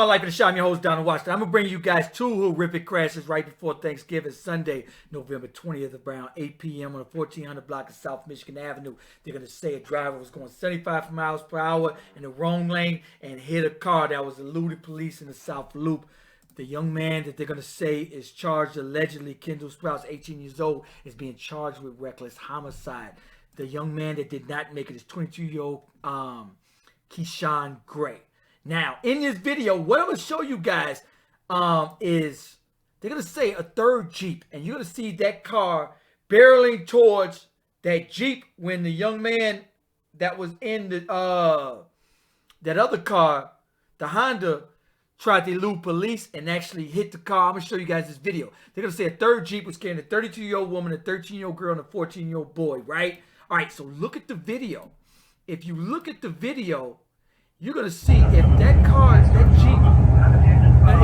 my life in the shot. I'm your host, Donald Washington. I'm going to bring you guys two horrific crashes right before Thanksgiving, Sunday, November 20th, around 8 p.m. on the 1400 block of South Michigan Avenue. They're going to say a driver was going 75 miles per hour in the wrong lane and hit a car that was eluding police in the South Loop. The young man that they're going to say is charged allegedly, Kendall Sprouts, 18 years old, is being charged with reckless homicide. The young man that did not make it is 22-year-old Keyshawn Gray. Now, in this video, what I'm going to show you guys is they're going to say a third Jeep, and you're going to see that car barreling towards that Jeep when the young man that was in the that other car, the Honda, tried to elude police and actually hit the car. I'm going to show you guys this video. They're going to say a third Jeep was carrying a 32-year-old woman, a 13-year-old girl, and a 14-year-old boy, right? All right, so look at the video. If you look at the video, you're going to see if that car, that Jeep,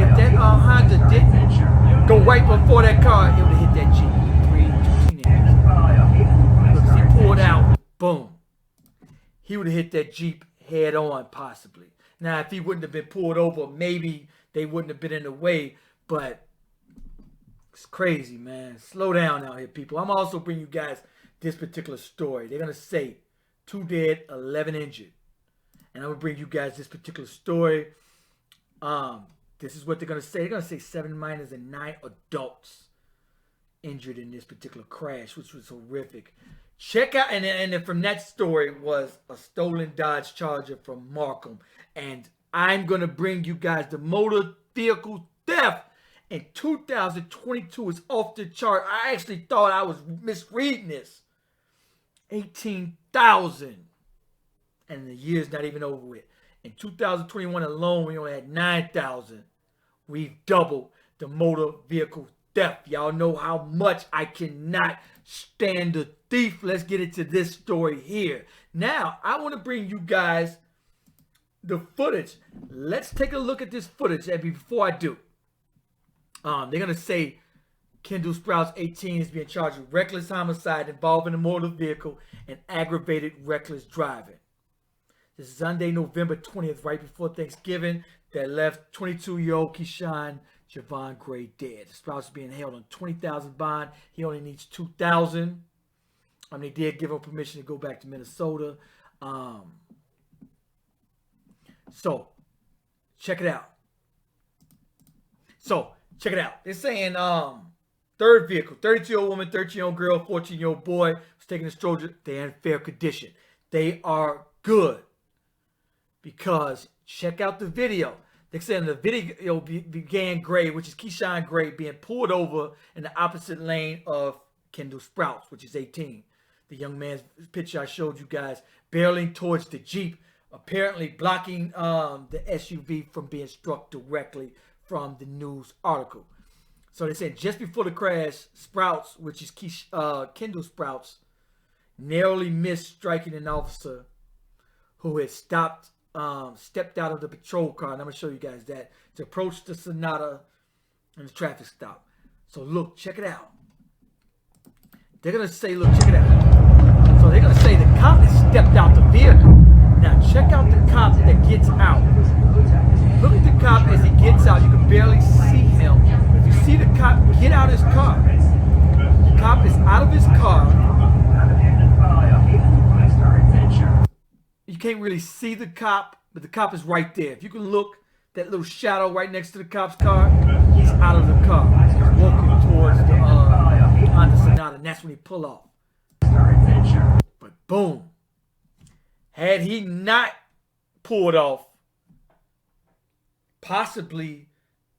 if that Honda didn't go right before that car, it would have hit that Jeep with two teenagers. Look, as he pulled out, boom. He would have hit that Jeep head on, possibly. Now, if he wouldn't have been pulled over, maybe they wouldn't have been in the way, but it's crazy, man. Slow down out here, people. I'm also bringing you guys this particular story. They're going to say 2 dead, 11 injured. And I'm going to bring you guys this particular story. This is what they're going to say. They're going to say 7 minors and 9 adults injured in this particular crash, which was horrific. Check out, and then from that story was a stolen Dodge Charger from Markham. And I'm going to bring you guys the motor vehicle theft in 2022 is off the chart. I actually thought I was misreading this. 18,000. And the year's not even over with. In 2021 alone, we only had 9,000. We've doubled the motor vehicle theft. Y'all know how much I cannot stand the thief. Let's get into this story here. Now, I want to bring you guys the footage. Let's take a look at this footage. And before I do, they're going to say Kendall Sprouts, 18, is being charged with reckless homicide involving a motor vehicle and aggravated reckless driving. This is Sunday, November 20th, right before Thanksgiving, that left 22-year-old Keyshawn Javon Gray dead. Sprouts is being held on $20,000 bond. He only needs $2,000. They did give him permission to go back to Minnesota. So, check it out. They're saying third vehicle, 32-year-old woman, 13-year-old girl, 14-year-old boy was taking a stroller. They're in fair condition. They are good. Because check out the video. They're saying the video began Gray, which is Keyshawn Gray, being pulled over in the opposite lane of Kendall Sprouts, which is 18. The young man's picture I showed you guys barreling towards the Jeep, apparently blocking the SUV from being struck directly from the news article. So they said just before the crash, Sprouts, which is Kendall Sprouts, narrowly missed striking an officer who had stepped out of the patrol car, and I'm going to show you guys that, to approach the Sonata and the traffic stop. So look, check it out. They're going to say, look, check it out. So they're going to say the cop has stepped out the vehicle. Now check out the cop that gets out. Look at the cop as he gets out. You can barely see him. But if you see the cop get out of his car, the cop is out of his car. You can't really see the cop, but the cop is right there. If you can look, that little shadow right next to the cop's car, he's out of the car. He's walking towards the Honda Sonata, and that's when he pull off. But boom. Had he not pulled off, possibly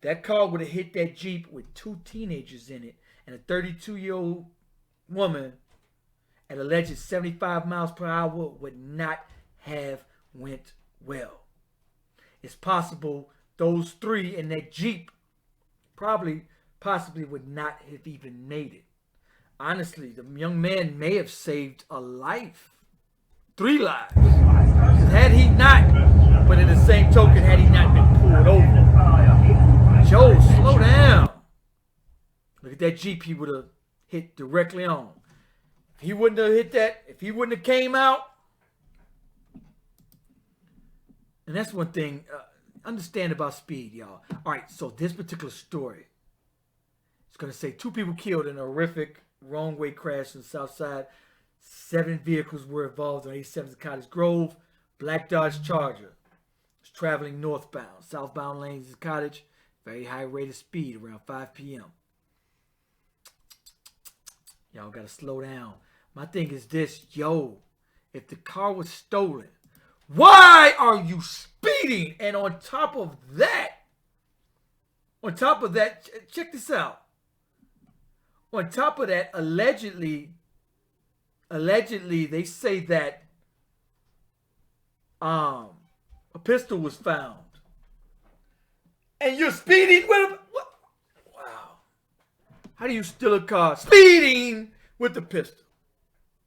that car would have hit that Jeep with 2 teenagers in it and a 32-year-old woman at alleged 75 miles per hour would not have went well. It's possible those 3 in that Jeep possibly would not have even made it. Honestly, the young man may have saved a life. 3 lives. Had he not, but in the same token, had he not been pulled over. Joe, slow down. Look at that Jeep he would have hit directly on. If he wouldn't have hit that, if he wouldn't have came out, and that's one thing understand about speed, y'all. All right, so this particular story, it's going to say 2 people killed in a horrific wrong-way crash on the south side. 7 vehicles were involved on 87th Cottage Grove. Black Dodge Charger was traveling northbound. Southbound lanes of Cottage. Very high rate of speed around 5 p.m. Y'all got to slow down. My thing is this, yo. If the car was stolen, why are you speeding? And on top of that, check this out. On top of that, allegedly, they say that a pistol was found. And you're speeding with a... What? Wow. How do you steal a car? Speeding with the pistol.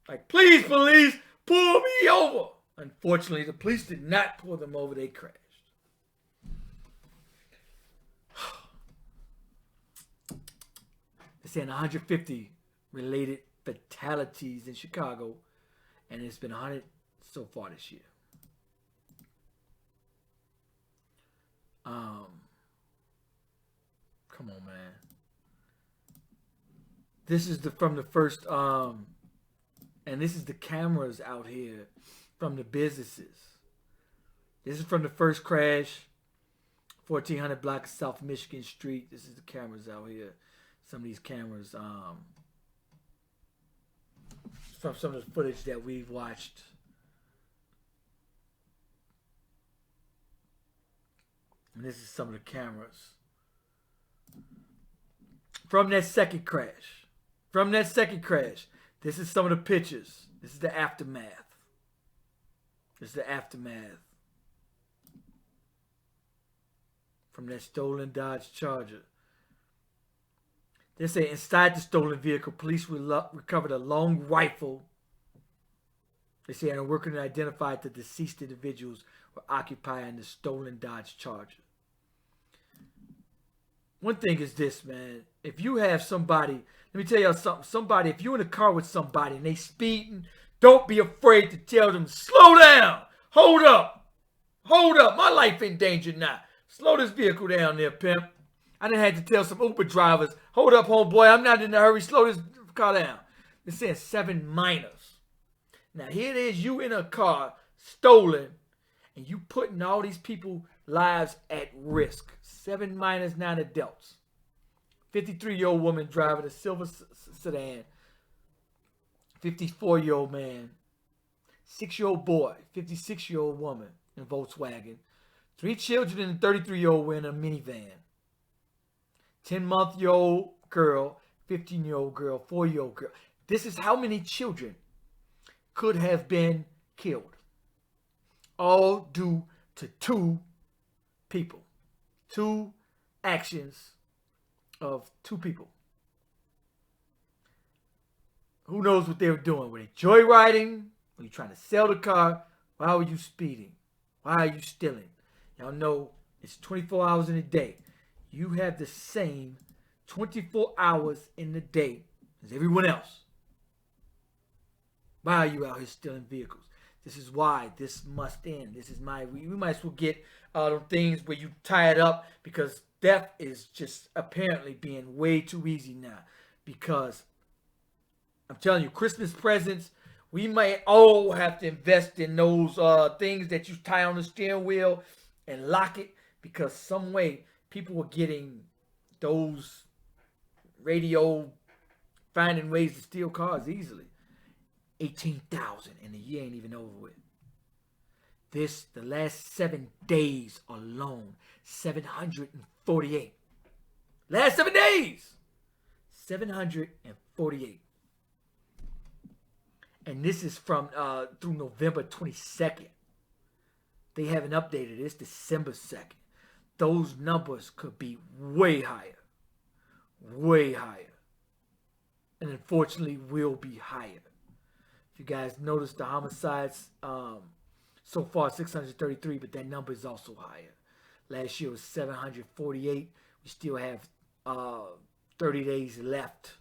Like, please, police, pull me over. Unfortunately, the police did not pull them over. They crashed. They're saying 150 related fatalities in Chicago, and it's been 100 so far this year. Come on, man. This is from the first, and this is the cameras out here from the businesses. This is from the first crash, 1400 block of South Michigan Street. This is the cameras out here. Some of these cameras, from some of the footage that we've watched. And this is some of the cameras from that second crash. This is some of the pictures. This is the aftermath. From that stolen Dodge Charger. They say inside the stolen vehicle, police recovered a long rifle. They say and a worker identified the deceased individuals were occupying the stolen Dodge Charger. One thing is this, man. If you have somebody, let me tell y'all something. Somebody, if you're in a car with somebody and they speeding, don't be afraid to tell them, slow down. Hold up. My life in danger now. Slow this vehicle down there, pimp. I done had to tell some Uber drivers, hold up, homeboy, I'm not in a hurry. Slow this car down. They're saying 7 minors. Now, here it is, you in a car, stolen, and you putting all these people's lives at risk. 7 minors, 9 adults. 53-year-old woman driving a silver sedan. 54-year-old man. 6-year-old boy. 56-year-old woman in Volkswagen. 3 children and a 33-year-old in a minivan. 10-month-old girl. 15-year-old girl. 4-year-old girl. This is how many children could have been killed. All due to 2 people. 2 actions of 2 people. Who knows what they were doing? Were they joyriding? Were you trying to sell the car? Why were you speeding? Why are you stealing? Y'all know it's 24 hours in a day. You have the same 24 hours in the day as everyone else. Why are you out here stealing vehicles? This is why this must end. This is we might as well get things where you tie it up, because death is just apparently being way too easy now. Because I'm telling you, Christmas presents, we might all have to invest in those things that you tie on the steering wheel and lock it, because some way people were getting those finding ways to steal cars easily. 18,000 and the year ain't even over with. The last 7 days alone, 748. Last 7 days, 748. And this is from through November 22nd. They haven't updated it. It's December 2nd. Those numbers could be way higher. Way higher. And unfortunately will be higher. If you guys notice the homicides, so far 633, but that number is also higher. Last year was 748. We still have 30 days left.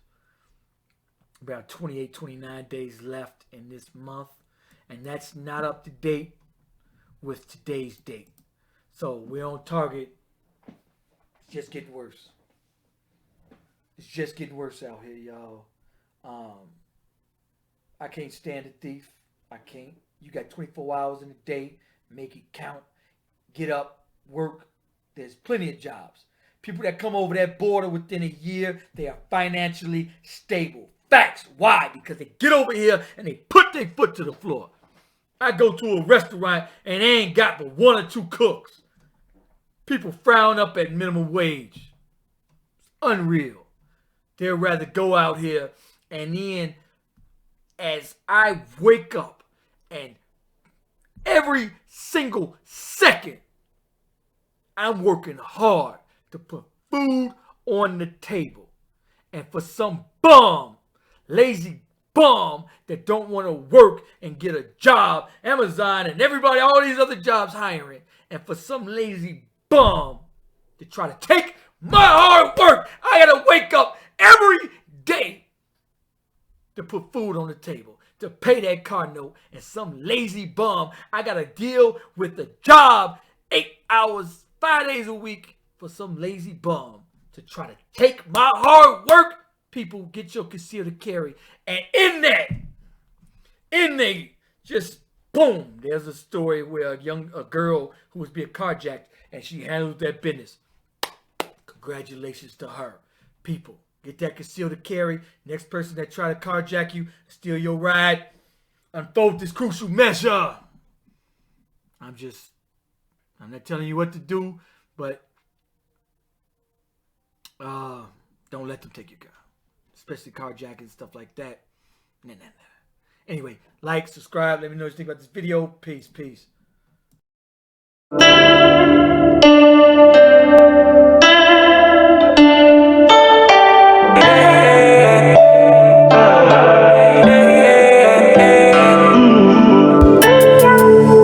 About 28, 29 days left in this month. And that's not up to date with today's date. So we're on target. It's just getting worse. It's just getting worse out here, y'all. I can't stand a thief. I can't. You got 24 hours in a day. Make it count. Get up, work. There's plenty of jobs. People that come over that border within a year, they are financially stable. Facts. Why? Because they get over here and they put their foot to the floor. I go to a restaurant and they ain't got but 1 or 2 cooks. People frown up at minimum wage. It's unreal. They'd rather go out here, and then as I wake up and every single second I'm working hard to put food on the table. And for some bum, lazy bum that don't want to work and get a job, Amazon and everybody, all these other jobs hiring, and for some lazy bum to try to take my hard work, I gotta wake up every day to put food on the table, to pay that car note, and some lazy bum, I gotta deal with the job 8 hours, 5 days a week for some lazy bum to try to take my hard work. People, get your concealed carry. And in that, just boom, there's a story where a girl who was being carjacked and she handled that business. Congratulations to her. People, get that concealed carry. Next person that try to carjack you, steal your ride, unfold this crucial measure. I'm not telling you what to do, but don't let them take your car. Especially carjacking and stuff like that. Nah. Anyway, like, subscribe, let me know what you think about this video. Peace.